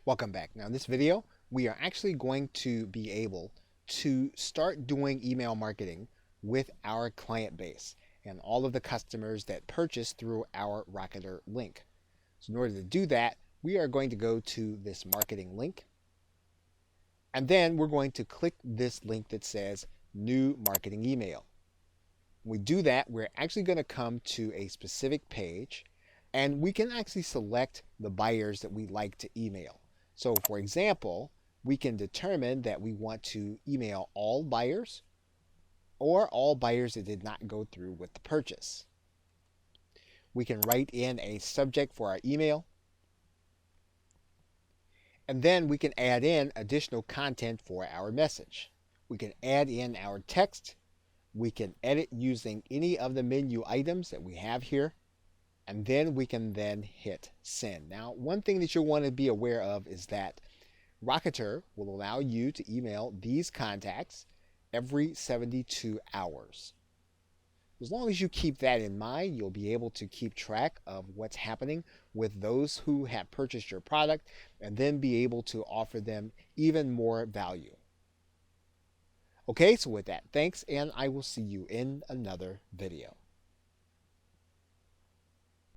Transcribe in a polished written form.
Welcome back. Now in this video, we are actually going to be able to start doing email marketing with our client base and all of the customers that purchase through our Rocketer link. So in order to do that, we are going to go to this marketing link, and then we're going to click this link that says new marketing email. When we do that, we're actually going to come to a specific page, and we can actually select the buyers that we like to email. So for example, we can determine that we want to email all buyers or all buyers that did not go through with the purchase. We can write in a subject for our email, and then we can add in additional content for our message. We can add in our text. We can edit using any of the menu items that we have here, and then we can hit send. Now, one thing that you'll want to be aware of is that Rocketer will allow you to email these contacts every 72 hours. As long as you keep that in mind, you'll be able to keep track of what's happening with those who have purchased your product and then be able to offer them even more value. Okay, so with that, thanks, and I will see you in another video.